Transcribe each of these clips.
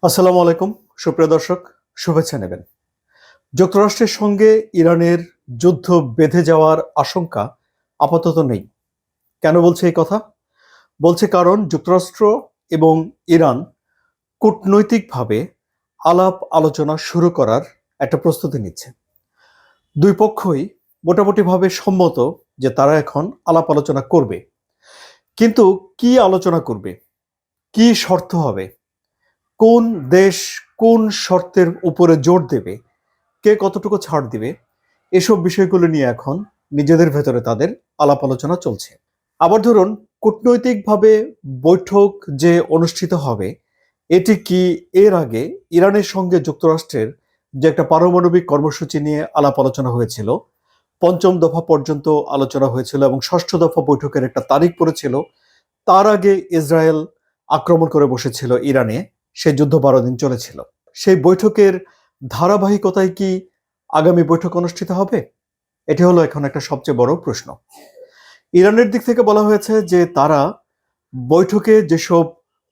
আসসালামু আলাইকুম সুপ্রিয় দর্শক, শুভেচ্ছা নেবেন। যুক্তরাষ্ট্রের সঙ্গে ইরানের যুদ্ধ বেঁধে যাওয়ার আশঙ্কা আপাতত নেই। কেন বলছে এই কথা? বলছে কারণ যুক্তরাষ্ট্র এবং ইরান কূটনৈতিকভাবে আলাপ আলোচনা শুরু করার একটা প্রস্তুতি নিচ্ছে। দুই পক্ষই মোটামুটিভাবে সম্মত যে তারা এখন আলাপ আলোচনা করবে। কিন্তু কি আলোচনা করবে, কি শর্ত হবে, কোন দেশ কোন শর্তের উপরে জোর দেবে, কে কতটুকু ছাড় দিবে, এসব বিষয়গুলো নিয়ে এখন নিজেদের ভেতরে তাদের আলাপ আলোচনা চলছে। আবার ধরুন, কূটনৈতিকভাবে বৈঠক যে অনুষ্ঠিত হবে, এটি কি এর আগে ইরানের সঙ্গে যুক্তরাষ্ট্রের যে একটা পারমাণবিক কর্মসূচি নিয়ে আলাপ আলোচনা হয়েছিল, পঞ্চম দফা পর্যন্ত আলোচনা হয়েছিল এবং ষষ্ঠ দফা বৈঠকের একটা তারিখ পড়েছিল, তার আগে ইসরায়েল আক্রমণ করে বসেছিল ইরানে, সেই যুদ্ধ 12 দিন চলেছিল। সেই বৈঠকের ধারাবাহিকতায় কি আগামী বৈঠক অনুষ্ঠিত হবে? এটি হলো এখন একটা সবচেয়ে বড় প্রশ্ন। ইরানের দিক থেকে বলা হয়েছে যে তারা বৈঠকে যেসব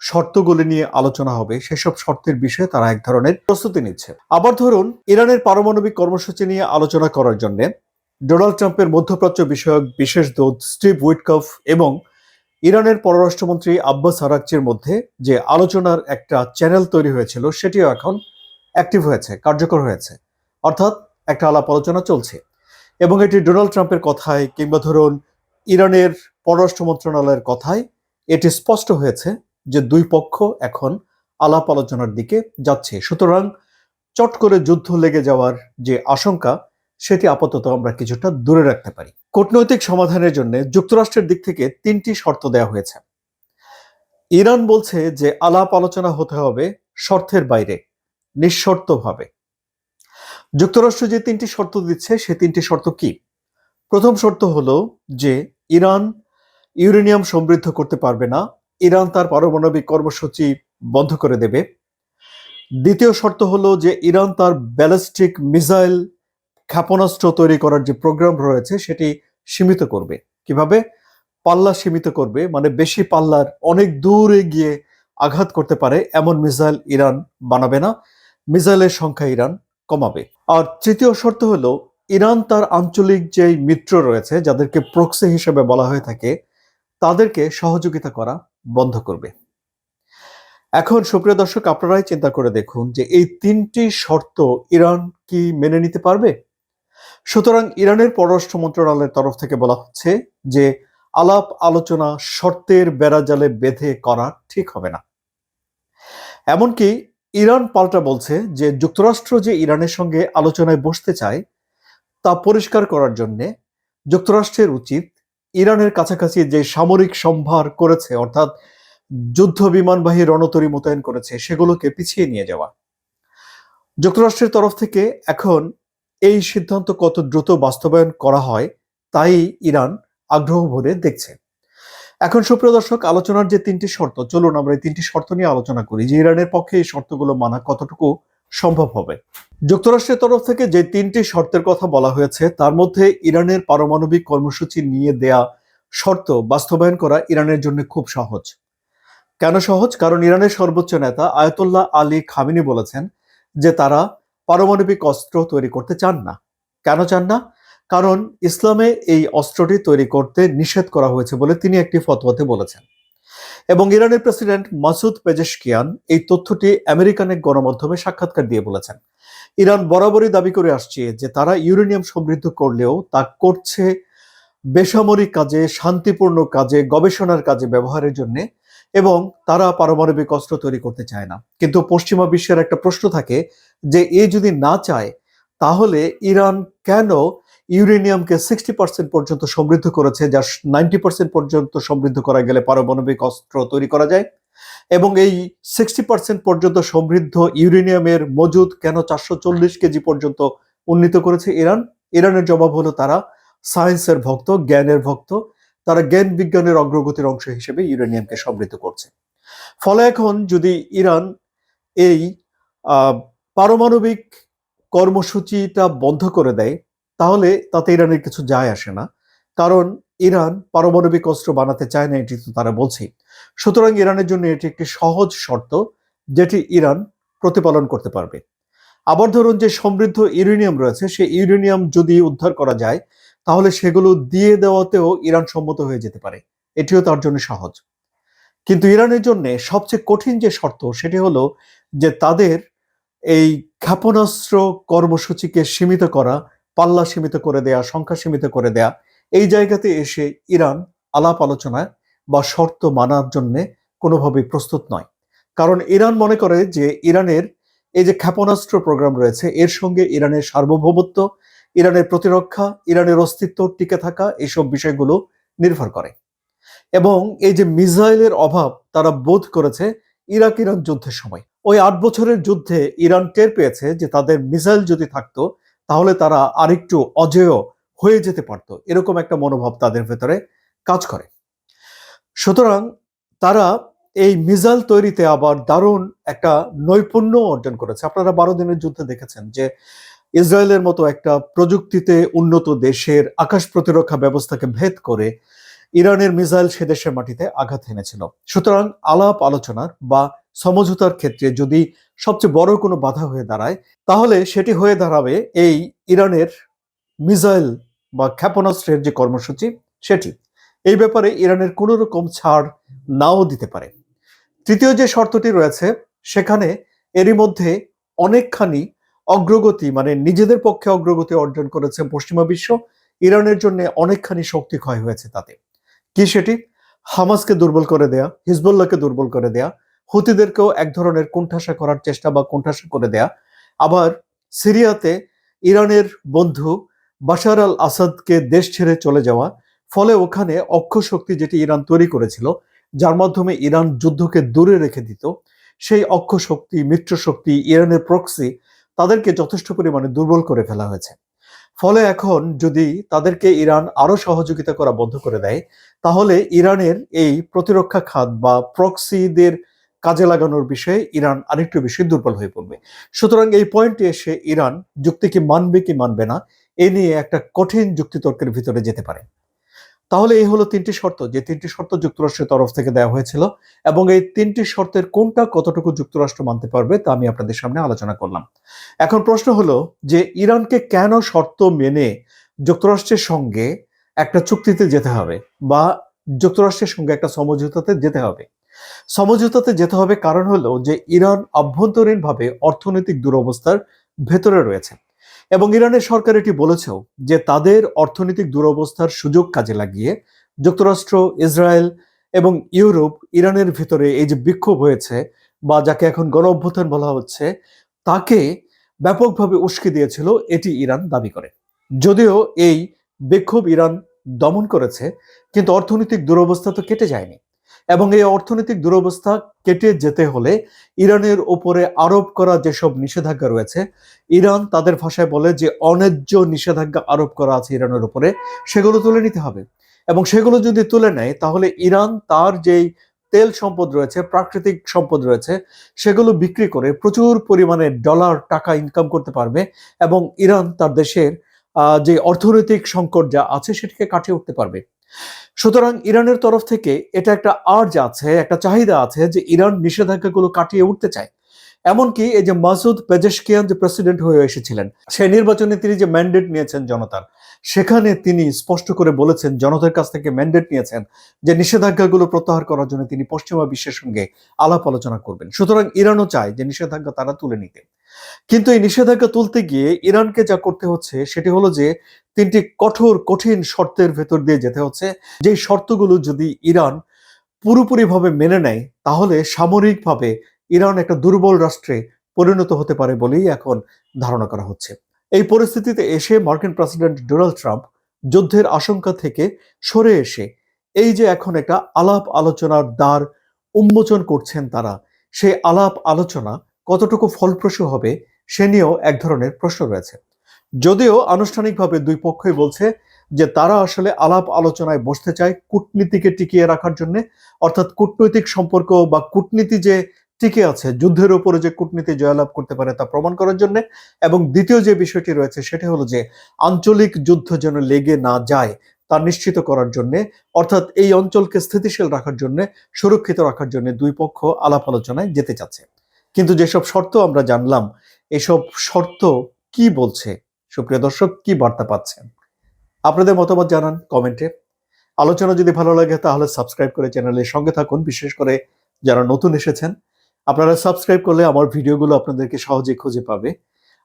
শর্তগুলি নিয়ে আলোচনা হবে সেসব শর্তের বিষয়ে তারা এক ধরনের প্রস্তুতি নিচ্ছে। আবার ধরুন, ইরানের পারমাণবিক কর্মসূচি নিয়ে আলোচনা করার জন্য ডোনাল্ড ট্রাম্পের মধ্যপ্রাচ্য বিষয়ক বিশেষ দূত স্টিভ উইটকফ এবং ইরানের পররাষ্ট্রমন্ত্রী আব্বাস আরাকচির মধ্যে যে আলোচনার একটা চ্যানেল তৈরি হয়েছিল, সেটিও এখন অ্যাক্টিভ হয়েছে, কার্যকর হয়েছে। অর্থাৎ একটা আলাপ আলোচনা চলছে এবং এটি ডোনাল্ড ট্রাম্পের কথায় কিংবা ধরুন ইরানের পররাষ্ট্র মন্ত্রণালয়ের কথায় এটি স্পষ্ট হয়েছে যে দুই পক্ষ এখন আলাপ আলোচনার দিকে যাচ্ছে। সুতরাং চট করে যুদ্ধ লেগে যাওয়ার যে আশঙ্কা, সেটি আপাতত আমরা কিছুটা দূরে রাখতে পারি। কূটনৈতিক সমাধানের জন্য যুক্তরাষ্ট্রের দিক থেকে 3টি শর্ত দেওয়া হয়েছে। ইরান বলছে যে আলাপ আলোচনা হতে হবে শর্তের বাইরে, নিঃশর্তভাবে। যুক্তরাষ্ট্র যে 3টি শর্ত দিচ্ছে, সেই 3টি শর্ত কি? প্রথম শর্ত হলো যে ইরান ইউরেনিয়াম সমৃদ্ধ করতে পারবে না, ইরান তার পারমাণবিক কর্মসূচি বন্ধ করে দেবে। দ্বিতীয় শর্ত হলো যে ইরান তার ব্যালিস্টিক মিসাইল ক্ষেপণাস্ত্র তৈরি করার যে প্রোগ্রাম রয়েছে সেটি সীমিত করবে। কিভাবে? পাল্লা সীমিত করবে, মানে বেশি পাল্লার, অনেক দূরে গিয়ে আঘাত করতে পারে এমন মিসাইল ইরান বানাবে না, মিসাইলের সংখ্যা ইরান কমাবে। আর তৃতীয় শর্ত হলো ইরান তার আঞ্চলিক যেই মিত্র রয়েছে, যাদেরকে প্রক্সি হিসেবে বলা হয়ে থাকে, তাদেরকে সহযোগিতা করা বন্ধ করবে। এখন সুপ্রিয় দর্শক, আপনারাই চিন্তা করে দেখুন যে এই 3টি শর্ত ইরান কি মেনে নিতে পারবে? সুতরাং ইরানের পররাষ্ট্র মন্ত্রণালয়ের তরফ থেকে বলা হচ্ছে যে আলাপ আলোচনা শর্তের বেড়াজালে বেঁধে করা ঠিক হবে না। এমনকি ইরান পাল্টা বলছে যে যুক্তরাষ্ট্র যে ইরানের সঙ্গে আলোচনায় বসতে চায় তা পরিষ্কার করার জন্য যুক্তরাষ্ট্রের উচিত ইরানের কাছাকাছি যে সামরিক সম্ভার করেছে, অর্থাৎ যুদ্ধ বিমানবাহী রণতরী মোতায়েন করেছে, সেগুলোকে পিছিয়ে নিয়ে যাওয়া। যুক্তরাষ্ট্রের তরফ থেকে এখন এই সিদ্ধান্ত কত দ্রুত বাস্তবায়ন করা হয় তাই ইরান আগ্রহ ভরে দেখছে। এখন সুপ্রিয় দর্শক, আলোচনার যে 3টি শর্ত, চলুন আমরা এই 3টি শর্ত নিয়ে আলোচনা করি যে ইরানের পক্ষে এই শর্তগুলো মানা কতটুকু সম্ভব হবে। যুক্তরাষ্ট্রের তরফ থেকে যে 3টি শর্তের কথা বলা হয়েছে, তার মধ্যে ইরানের পারমাণবিক কর্মসূচি নিয়ে দেয়া শর্ত বাস্তবায়ন করা ইরানের জন্য খুব সহজ। কেন সহজ? কারণ ইরানের সর্বোচ্চ নেতা আয়াতুল্লাহ আলী খামেনি বলেছেন যে তারা পারমাণবিক অস্ত্র তৈরি করতে চান না। কেন চান না? কারণ ইসলামে এই অস্ত্রটি তৈরি করতে নিষেধ করা হয়েছে বলে তিনি একটি ফতোয়াতে বলেছেন। এবং ইরানের প্রেসিডেন্ট মাসুদ পেজেশকিয়ান এই তথ্যটি আমেরিকান এক গণমাধ্যমে সাক্ষাৎকার দিয়ে বলেছেন। ইরান বরাবরই দাবি করে আসছে যে তারা ইউরেনিয়াম সমৃদ্ধ করলেও তা করছে বেসামরিক কাজে, শান্তিপূর্ণ কাজে, গবেষণার কাজে ব্যবহারের জন্য, এবং তারা পারমাণবিক অস্ত্র তৈরি করতে চায় না। কিন্তু পশ্চিমা বিশ্বের একটা প্রশ্ন থাকে যে এ যদি না চায় তাহলে ইরান কেন ইউরেনিয়ামকে 60% পর্যন্ত সমৃদ্ধ করেছে, যা 90% পর্যন্ত সমৃদ্ধ করা গেলে পারমাণবিক অস্ত্র তৈরি করা যায়, এবং এই 60% পর্যন্ত সমৃদ্ধ ইউরেনিয়ামের মজুদ কেন 440 কেজি পর্যন্ত উন্নীত করেছে ইরান? ইরানের জবাব হলো তারা সায়েন্সের ভক্ত, জ্ঞানের ভক্ত, তারা জ্ঞান বিজ্ঞানের অগ্রগতির অংশ হিসেবে ইউরেনিয়ামকে সমৃদ্ধ করছে। ফলে এখন যদি ইরান এই পারমাণবিক কর্মসূচিটা বন্ধ করে দেয় তাহলে তাতে ইরানের কিছু যায় আসে না, কারণ ইরান পারমাণবিক অস্ত্র বানাতে চায় না, এটি তো তারা বলছে। সুতরাং ইরানের জন্য এটি একটি সহজ শর্ত যেটি ইরান প্রতিপালন করতে পারবে। আবার ধরুন যে সমৃদ্ধ ইউরেনিয়াম রয়েছে, সেই ইউরেনিয়াম যদি উদ্ধার করা যায় তাহলে সেগুলো দিয়ে দেওয়াতেও ইরান সম্মত হয়ে যেতে পারে, এটিও তার জন্য সহজ। কিন্তু ইরানের জন্য সবচেয়ে কঠিন যে শর্ত সেটি হলো যে তাদের এই ক্ষেপণাস্ত্র কর্মসূচিকে সীমিত করা, পাল্লা সীমিত করে দেয়া, সংখ্যা সীমিত করে দেয়া। এই জায়গাতে এসে ইরান আলাপ আলোচনায় বা শর্ত মানার জন্য কোনোভাবেই প্রস্তুত নয়। কারণ ইরান মনে করে যে ইরানের এই যে ক্ষেপণাস্ত্র প্রোগ্রাম রয়েছে এর সঙ্গে ইরানের সার্বভৌমত্ব, ইরানের প্রতিরক্ষা, ইরানের অস্তিত্ব টিকে থাকা এইসব বিষয়গুলো নির্ভর করে। এবং এই যে মিসাইলের অভাব তারা বোধ করেছে ইরাক ইরান যুদ্ধের সময়। ওই 8 বছরের যুদ্ধে ইরান টের পেয়েছে যে তাদের মিসাইল যদি থাকতো তাহলে তারা আরেকটু অজেয় হয়ে যেতে পারতো, এরকম একটা মনোভাব তাদের ভেতরে কাজ করে। সুতরাং তারা এই মিসাইল তৈরিতে আবার দারুণ একটা নৈপুণ্য অর্জন করেছে। আপনারা 12 দিনের যুদ্ধে দেখেছেন যে ইসরায়েলের মতো একটা প্রযুক্তিতে উন্নত দেশের আকাশ প্রতিরক্ষা ব্যবস্থাকে ভেদ করে ইরানের মিসাইল সে দেশের মাটিতে আঘাত এনেছিল। সুতরাং আলাপ আলোচনার বা সমঝোতার ক্ষেত্রে যদি সবচেয়ে বড় কোনো বাধা হয়ে দাঁড়ায় তাহলে সেটি হয়ে দাঁড়াবে এই ইরানের মিসাইল বা ক্ষেপণাস্ত্রের যে কর্মসূচি সেটি। এই ব্যাপারে ইরানের কোনো রকম ছাড় নাও দিতে পারে। তৃতীয় যে শর্তটি রয়েছে সেখানে এরই মধ্যে অনেকখানি অগ্রগতি, মানে নিজেদের পক্ষে অগ্রগতি অর্জন করেছে পশ্চিমা বিশ্ব। ইরানের জন্য অনেকখানি শক্তি ক্ষয় হয়েছে তাতে। কি সেটি? হামাসকে দুর্বল করে দেয়া, হিজবুল্লাহকে দুর্বল করে দেয়া, হুতিদেরকেও এক ধরনের কোণঠাসা করার চেষ্টা বা কোণঠাসা করে দেয়া। আবার সিরিয়াতে ইরানের বন্ধু বাশার আল আসাদকে দেশ ছেড়ে চলে যাওয়া, ফলে ওখানে অক্ষ শক্তি যেটি ইরান তৈরি করেছিল যার মাধ্যমে ইরান যুদ্ধকে দূরে রেখে দিত, সেই অক্ষ শক্তি, মিত্র শক্তি, ইরানের প্রক্সি তাদেরকে যথেষ্ট পরিমাণে দুর্বল করে ফেলা হয়েছে। ফলে এখন যদি তাদেরকে ইরান আরো সহযোগিতা করা বন্ধ করে দেয় তাহলে ইরানের এই প্রতিরক্ষা খাত বা প্রক্সিদের কাজে লাগানোর বিষয়ে ইরান আরেকটু বেশি দুর্বল হয়ে পড়বে। সুতরাং এই পয়েন্টে এসে ইরান যুক্তি কি মানবে কি মানবে না এ নিয়ে একটা কঠিন যুক্তিতর্কের ভিতরে যেতে পারে। তাহলে এই হলো 3টি শর্ত, যে 3টি শর্ত যুক্তরাষ্ট্রের তরফ থেকে দেওয়া হয়েছিল এবং এই 3টি শর্তের কোনটা কতটুকু যুক্তরাষ্ট্র মানতে পারবে তা আমি আপনাদের সামনে আলোচনা করলাম। এখন প্রশ্ন হলো যে ইরানকে কেন শর্ত মেনে যুক্তরাষ্ট্রের সঙ্গে একটা চুক্তিতে যেতে হবে বা যুক্তরাষ্ট্রের সঙ্গে একটা সমঝোতাতে যেতে হবে। সমঝোতাতে যেতে হবে কারণ হলো যে ইরান আভ্যন্তরীণভাবে অর্থনৈতিক দুরবস্থার ভেতরে রয়েছে এবং ইরানের সরকার এটি বলেছেও যে তাদের অর্থনৈতিক দুরবস্থার সুযোগ কাজে লাগিয়ে যুক্তরাষ্ট্র, ইসরায়েল এবং ইউরোপ ইরানের ভিতরে এই যে বিক্ষোভ হয়েছে বা যাকে এখন গণ অভ্যুত্থান বলা হচ্ছে তাকে ব্যাপকভাবে উস্কে দিয়েছিল, এটি ইরান দাবি করে। যদিও এই বিক্ষোভ ইরান দমন করেছে কিন্তু অর্থনৈতিক দুরবস্থা তো কেটে যায়নি এবং এই অর্থনৈতিক দুরবস্থা কেটে যেতে হলে ইরানের উপরে আরোপ করা যেসব নিষেধাজ্ঞা রয়েছে, ইরান তাদের ভাষায় বলে যে অন্যায্য নিষেধাজ্ঞা আরোপ করা আছে ইরানের উপরে, সেগুলো তুলে নিতে হবে। এবং সেগুলো যদি তুলে নেয় তাহলে ইরান তার যেই তেল সম্পদ রয়েছে, প্রাকৃতিক সম্পদ রয়েছে, সেগুলো বিক্রি করে প্রচুর পরিমাণে ডলার টাকা ইনকাম করতে পারবে এবং ইরান তার দেশের যে অর্থনৈতিক সংকট যা আছে সেটিকে কাটিয়ে উঠতে পারবে। সুতরাং ইরানের তরফ থেকে এটা একটা আর্জ আছে, একটা চাহিদা আছে যে ইরান নিষেধাজ্ঞাগুলো কাটিয়ে উঠতে চায়। এমনকি এই যে মাসুদ পেজেশকিয়ান যে প্রেসিডেন্ট হয়ে এসেছিলেন, সেই নির্বাচনে তিনি যে ম্যান্ডেট নিয়েছেন জনতার, সেখানে তিনি স্পষ্ট করে বলেছেন, জনতার কাছ থেকে ম্যান্ডেট নিয়েছেন যে নিষেধাজ্ঞাগুলো প্রত্যাহার করার জন্য তিনি পশ্চিমা বিশ্বের সঙ্গে আলাপ আলোচনা করবেন। সুতরাং ইরানও চায় যে নিষেধাজ্ঞা তারা তুলে নিতে। কিন্তু এই নিষেধাজ্ঞা তুলতে গিয়ে ইরানকে যা করতে হচ্ছে সেটি হলো যে 3টি কঠিন শর্তের ভেতর দিয়ে যেতে হচ্ছে, যে শর্তগুলো যদি ইরান পুরোপুরিভাবে মেনে নেয় তাহলে সামরিকভাবে ইরান একটা দুর্বল রাষ্ট্রে পরিণত হতে পারে বলেই এখন ধারণা করা হচ্ছে। এই পরিস্থিতিতে এসে মার্কিন প্রেসিডেন্ট ডোনাল্ড ট্রাম্প যুদ্ধের আশঙ্কা থেকে সরে এসে এই যে এখন একটা আলাপ আলোচনার দ্বার উন্মোচন করছেন তারা, সেই আলাপ আলোচনা কতটুকু ফলপ্রসূ হবে সে নিয়েও এক ধরনের প্রশ্ন রয়েছে। যদিও আনুষ্ঠানিকভাবে দুই পক্ষই বলছে যে তারা আসলে আলাপ আলোচনায় বসতে চায় কূটনীতিকে টিকিয়ে রাখার জন্য, অর্থাৎ কূটনৈতিক সম্পর্ক বা কূটনীতি যে টিকে আছে, যুদ্ধের উপরে যে কূটনীতি জয়লাভ করতে পারে তা প্রমাণ করার জন্য। এবং দ্বিতীয় যে বিষয়টি রয়েছে সেটি হলো যে আঞ্চলিক যুদ্ধ যেন লেগে না যায় তা নিশ্চিত করার জন্য, অর্থাৎ এই অঞ্চলকে স্থিতিশীল রাখার জন্য, সুরক্ষিত রাখার জন্য দুই পক্ষ আলাপ আলোচনায় যেতে চাচ্ছে। কিন্তু যেসব শর্ত আমরা জানলাম, এসব শর্ত কি বলছে? সুপ্রিয় দর্শক, কি বার্তা পাচ্ছেন? আপনাদের মতামত জানান কমেন্টে। আলোচনা যদি ভালো লাগে তাহলে সাবস্ক্রাইব করে চ্যানেলের সঙ্গে থাকুন। বিশেষ করে যারা নতুন এসেছেন, আপনারা সাবস্ক্রাইব করলে আমার ভিডিওগুলো আপনাদেরকে সহজে খুঁজে পাবে।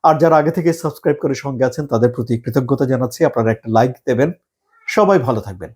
আর যারা আগে থেকে সাবস্ক্রাইব করে সঙ্গে আছেন তাদের প্রতি কৃতজ্ঞতা জানাচ্ছি। আপনারা একটা লাইক দেবেন। সবাই ভালো থাকবেন।